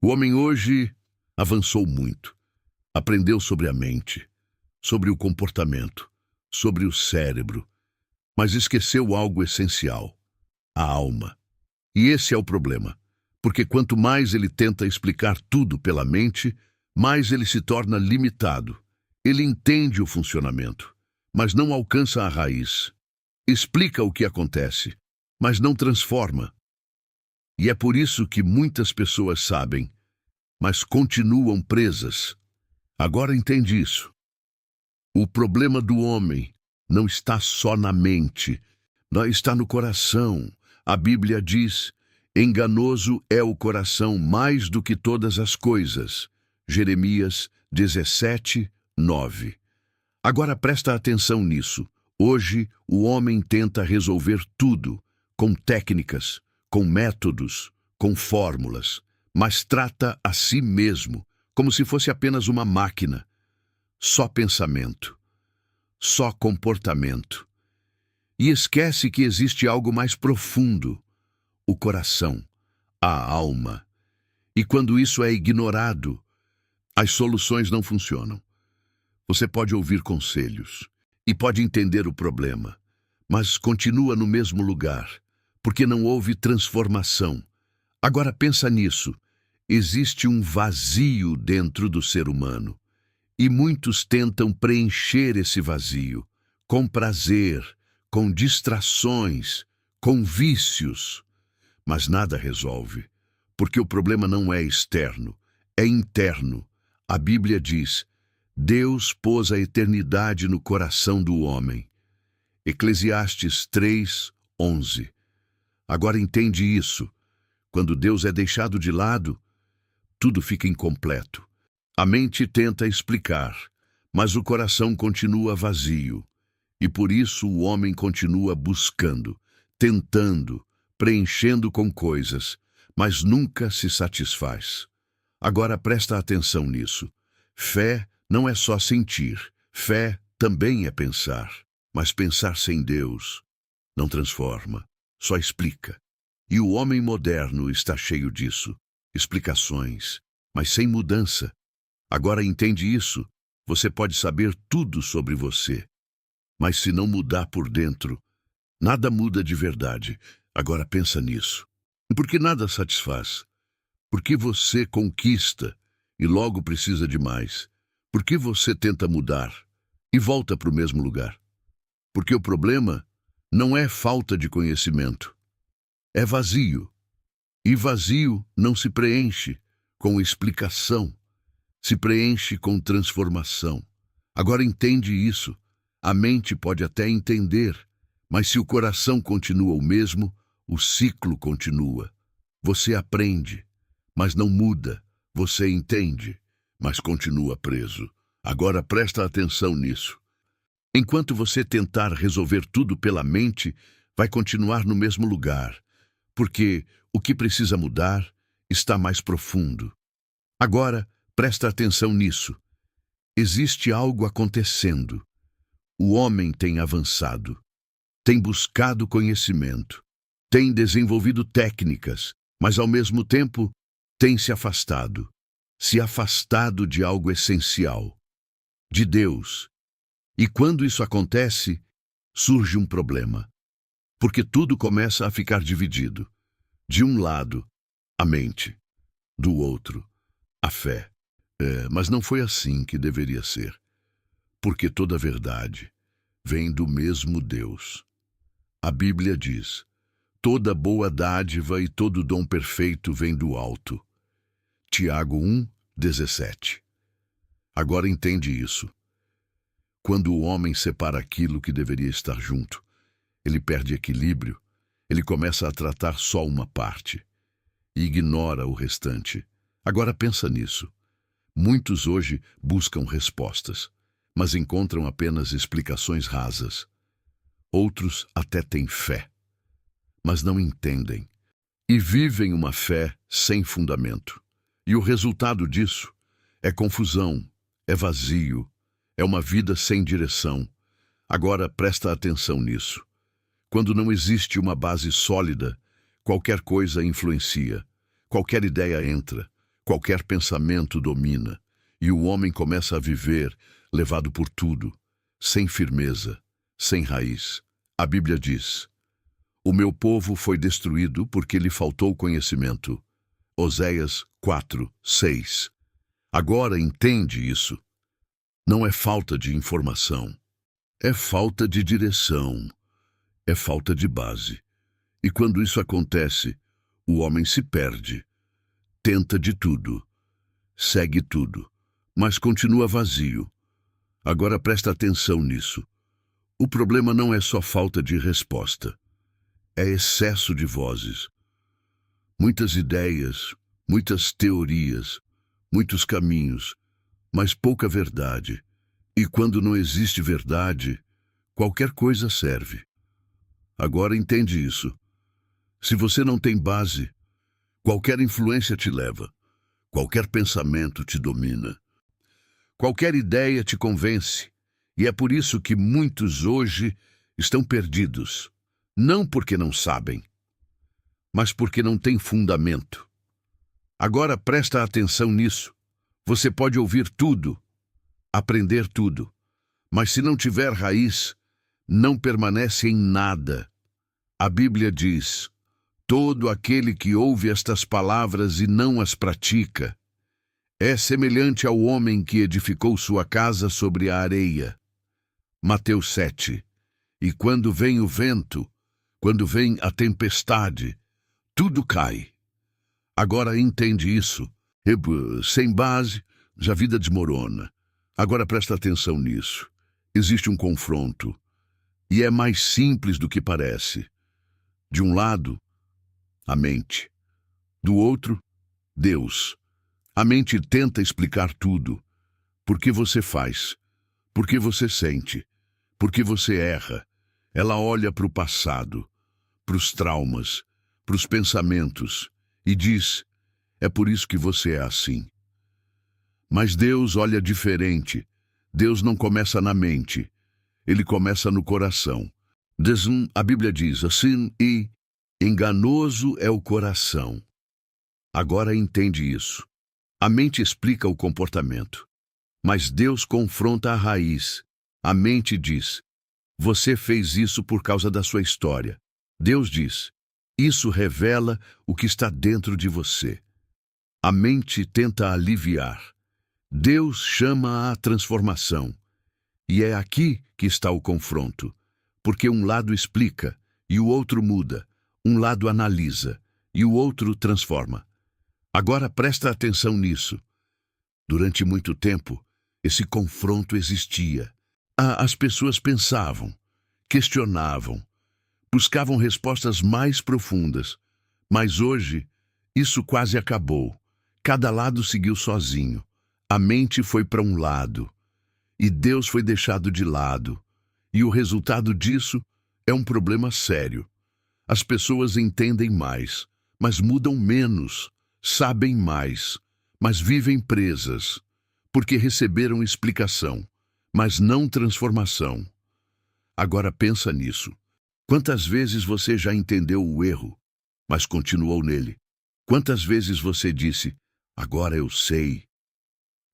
O homem hoje avançou muito. Aprendeu sobre a mente, sobre o comportamento, sobre o cérebro, mas esqueceu algo essencial: a alma. E esse é o problema, porque quanto mais ele tenta explicar tudo pela mente, mais ele se torna limitado. Ele entende o funcionamento, mas não alcança a raiz. Explica o que acontece, mas não transforma. E é por isso que muitas pessoas sabem, mas continuam presas. Agora entende isso. O problema do homem não está só na mente, não está no coração. A Bíblia diz: enganoso é o coração mais do que todas as coisas. Jeremias 17, 9. Agora presta atenção nisso. Hoje, o homem tenta resolver tudo, com técnicas, com métodos, com fórmulas, mas trata a si mesmo como se fosse apenas uma máquina. Só pensamento, só comportamento. E esquece que existe algo mais profundo: o coração, a alma. E quando isso é ignorado, as soluções não funcionam. Você pode ouvir conselhos e pode entender o problema, mas continua no mesmo lugar, porque não houve transformação. Agora pensa nisso. Existe um vazio dentro do ser humano, e muitos tentam preencher esse vazio com prazer, com distrações, com vícios. Mas nada resolve, porque o problema não é externo, é interno. A Bíblia diz: Deus pôs a eternidade no coração do homem. Eclesiastes 3, 11. Agora entende isso. Quando Deus é deixado de lado, tudo fica incompleto. A mente tenta explicar, mas o coração continua vazio. E por isso o homem continua buscando, tentando, preenchendo com coisas, mas nunca se satisfaz. Agora presta atenção nisso. Fé não é só sentir. Fé também é pensar. Mas pensar sem Deus não transforma, só explica. E o homem moderno está cheio disso. Explicações, mas sem mudança. Agora entende isso. Você pode saber tudo sobre você, mas se não mudar por dentro, nada muda de verdade. Agora pensa nisso. Porque nada satisfaz. Porque você conquista e logo precisa de mais. Porque você tenta mudar e volta para o mesmo lugar. Porque o problema não é falta de conhecimento, é vazio. E vazio não se preenche com explicação, se preenche com transformação. Agora entende isso. A mente pode até entender, mas se o coração continua o mesmo, o ciclo continua. Você aprende, mas não muda. Você entende, mas continua preso. Agora presta atenção nisso. Enquanto você tentar resolver tudo pela mente, vai continuar no mesmo lugar, porque o que precisa mudar está mais profundo. Agora, presta atenção nisso. Existe algo acontecendo. O homem tem avançado, tem buscado conhecimento, tem desenvolvido técnicas, mas ao mesmo tempo tem se afastado de algo essencial, de Deus. E quando isso acontece, surge um problema, porque tudo começa a ficar dividido. De um lado, a mente, do outro, a fé. Mas não foi assim que deveria ser, porque toda verdade vem do mesmo Deus. A Bíblia diz: toda boa dádiva e todo dom perfeito vem do alto. Tiago 1, 17. Agora entende isso. Quando o homem separa aquilo que deveria estar junto, ele perde equilíbrio, ele começa a tratar só uma parte e ignora o restante. Agora pensa nisso. Muitos hoje buscam respostas, mas encontram apenas explicações rasas. Outros até têm fé, mas não entendem, e vivem uma fé sem fundamento. E o resultado disso é confusão, é vazio, é uma vida sem direção. Agora presta atenção nisso. Quando não existe uma base sólida, qualquer coisa influencia, qualquer ideia entra, qualquer pensamento domina, e o homem começa a viver, levado por tudo, sem firmeza, sem raiz. A Bíblia diz: o meu povo foi destruído porque lhe faltou conhecimento. Oséias 4:6. Agora entende isso. Não é falta de informação. É falta de direção. É falta de base. E quando isso acontece, o homem se perde. Tenta de tudo. Segue tudo. Mas continua vazio. Agora presta atenção nisso. O problema não é só falta de resposta. É excesso de vozes. Muitas ideias, muitas teorias, muitos caminhos, mas pouca verdade. E quando não existe verdade, qualquer coisa serve. Agora entende isso. Se você não tem base, qualquer influência te leva, qualquer pensamento te domina, qualquer ideia te convence. E é por isso que muitos hoje estão perdidos. Não porque não sabem, mas porque não têm fundamento. Agora presta atenção nisso. Você pode ouvir tudo, aprender tudo, mas se não tiver raiz, não permanece em nada. A Bíblia diz: todo aquele que ouve estas palavras e não as pratica é semelhante ao homem que edificou sua casa sobre a areia. Mateus 7. E quando vem o vento, quando vem a tempestade, tudo cai. Agora entende isso. Sem base, a vida desmorona. Agora presta atenção nisso. Existe um confronto. E é mais simples do que parece. De um lado, a mente. Do outro, Deus. A mente tenta explicar tudo. Por que você faz? Por que você sente? Por que você erra? Ela olha para o passado, para os traumas, para os pensamentos e diz: é por isso que você é assim. Mas Deus olha diferente. Deus não começa na mente, ele começa no coração. A Bíblia diz assim: e enganoso é o coração. Agora entende isso. A mente explica o comportamento, mas Deus confronta a raiz. A mente diz: você fez isso por causa da sua história. Deus diz: isso revela o que está dentro de você. A mente tenta aliviar. Deus chama a transformação. E é aqui que está o confronto. Porque um lado explica e o outro muda. Um lado analisa e o outro transforma. Agora presta atenção nisso. Durante muito tempo, esse confronto existia. As pessoas pensavam, questionavam, buscavam respostas mais profundas. Mas hoje, isso quase acabou. Cada lado seguiu sozinho. A mente foi para um lado, e Deus foi deixado de lado. E o resultado disso é um problema sério. As pessoas entendem mais, mas mudam menos, sabem mais, mas vivem presas, porque receberam explicação, mas não transformação. Agora pensa nisso. Quantas vezes você já entendeu o erro, mas continuou nele? Quantas vezes você disse: agora eu sei,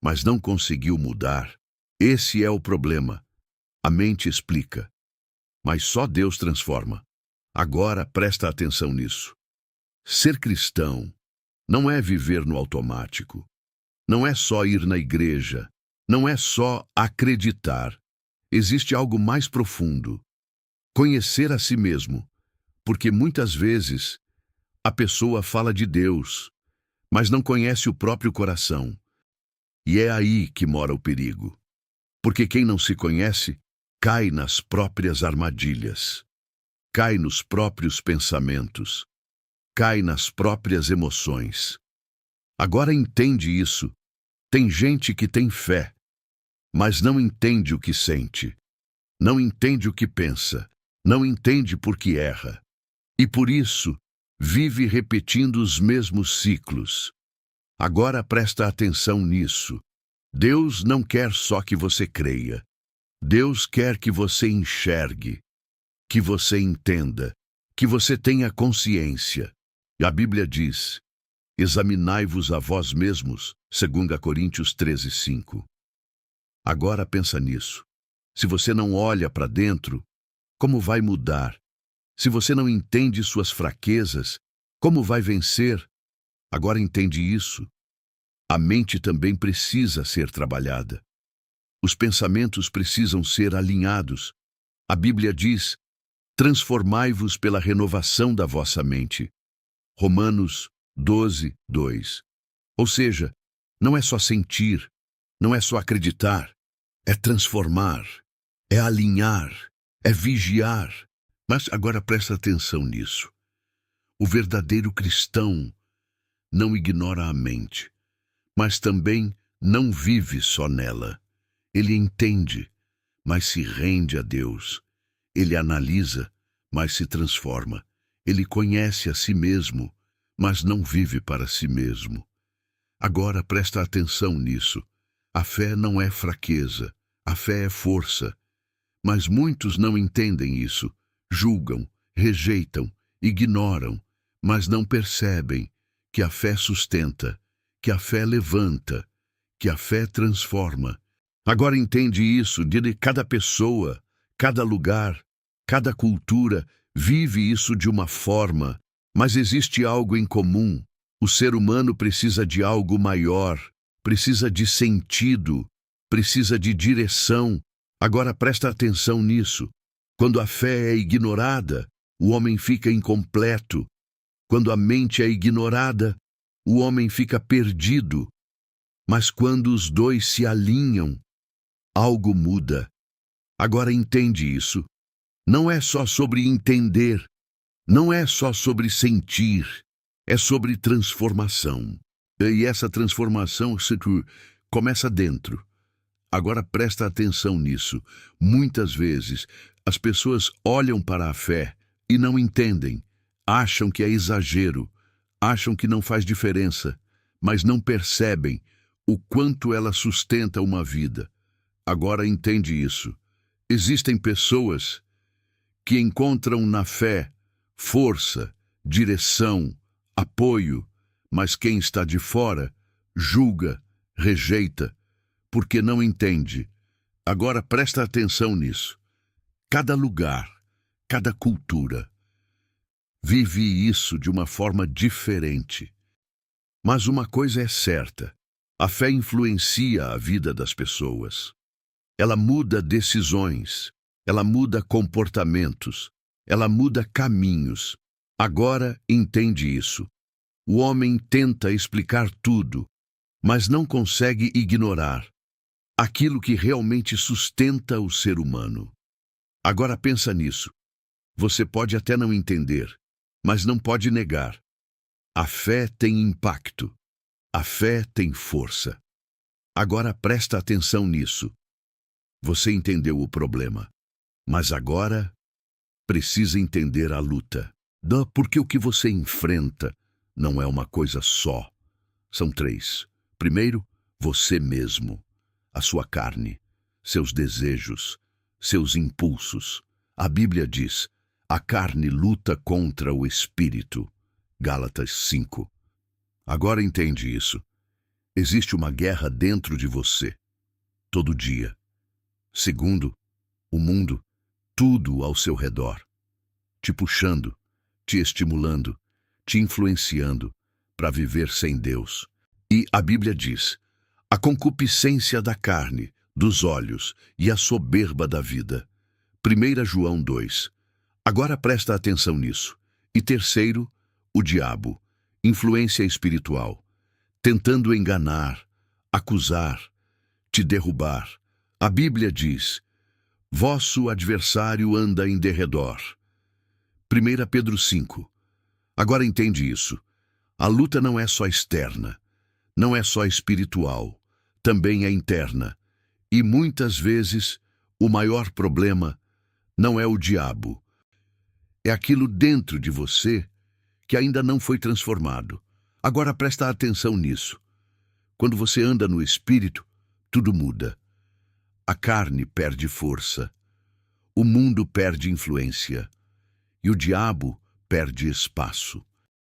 mas não conseguiu mudar? Esse é o problema. A mente explica, mas só Deus transforma. Agora presta atenção nisso. Ser cristão não é viver no automático. Não é só ir na igreja. Não é só acreditar. Existe algo mais profundo. Conhecer a si mesmo. Porque muitas vezes a pessoa fala de Deus, mas não conhece o próprio coração. E é aí que mora o perigo. Porque quem não se conhece cai nas próprias armadilhas. Cai nos próprios pensamentos. Cai nas próprias emoções. Agora entende isso. Tem gente que tem fé, mas não entende o que sente. Não entende o que pensa. Não entende por que erra. E por isso, vive repetindo os mesmos ciclos. Agora presta atenção nisso. Deus não quer só que você creia. Deus quer que você enxergue, que você entenda, que você tenha consciência. E a Bíblia diz: Examinai-vos a vós mesmos, 2 Coríntios 13:5. Agora pensa nisso. Se você não olha para dentro, como vai mudar? Se você não entende suas fraquezas, como vai vencer? Agora entende isso. A mente também precisa ser trabalhada. Os pensamentos precisam ser alinhados. A Bíblia diz: transformai-vos pela renovação da vossa mente. Romanos 12:2. Ou seja, não é só sentir, não é só acreditar, é transformar, é alinhar, é vigiar. Mas agora presta atenção nisso. O verdadeiro cristão não ignora a mente, mas também não vive só nela. Ele entende, mas se rende a Deus. Ele analisa, mas se transforma. Ele conhece a si mesmo, mas não vive para si mesmo. Agora presta atenção nisso. A fé não é fraqueza, a fé é força. Mas muitos não entendem isso, julgam, rejeitam, ignoram, mas não percebem que a fé sustenta, que a fé levanta, que a fé transforma. Agora entende isso de cada pessoa, cada lugar, cada cultura vive isso de uma forma, mas existe algo em comum. O ser humano precisa de algo maior, precisa de sentido, precisa de direção. Agora presta atenção nisso. Quando a fé é ignorada, o homem fica incompleto. Quando a mente é ignorada, o homem fica perdido. Mas quando os dois se alinham, algo muda. Agora entende isso. Não é só sobre entender, não é só sobre sentir, é sobre transformação. E essa transformação começa dentro. Agora presta atenção nisso. Muitas vezes as pessoas olham para a fé e não entendem, acham que é exagero, acham que não faz diferença, mas não percebem o quanto ela sustenta uma vida. Agora entende isso. Existem pessoas que encontram na fé força, direção, apoio, mas quem está de fora julga, rejeita, porque não entende. Agora presta atenção nisso. Cada lugar, cada cultura vive isso de uma forma diferente. Mas uma coisa é certa: a fé influencia a vida das pessoas. Ela muda decisões, ela muda comportamentos, ela muda caminhos. Agora entende isso. O homem tenta explicar tudo, mas não consegue ignorar aquilo que realmente sustenta o ser humano. Agora pensa nisso. Você pode até não entender, mas não pode negar. A fé tem impacto. A fé tem força. Agora presta atenção nisso. Você entendeu o problema, mas agora precisa entender a luta. Porque o que você enfrenta não é uma coisa só. São três. Primeiro, você mesmo, a sua carne, seus desejos, seus impulsos. A Bíblia diz: a carne luta contra o espírito. Gálatas 5. Agora entende isso. Existe uma guerra dentro de você, todo dia. Segundo, o mundo, tudo ao seu redor, te puxando, te estimulando, te influenciando para viver sem Deus. E a Bíblia diz: a concupiscência da carne, dos olhos e a soberba da vida. 1 João 2. Agora presta atenção nisso. E terceiro, o diabo, influência espiritual, tentando enganar, acusar, te derrubar. A Bíblia diz: vosso adversário anda em derredor. 1 Pedro 5. Agora entende isso. A luta não é só externa, não é só espiritual, também é interna. E muitas vezes o maior problema não é o diabo. É aquilo dentro de você que ainda não foi transformado. Agora presta atenção nisso. Quando você anda no espírito, tudo muda. A carne perde força, o mundo perde influência e o diabo perde espaço.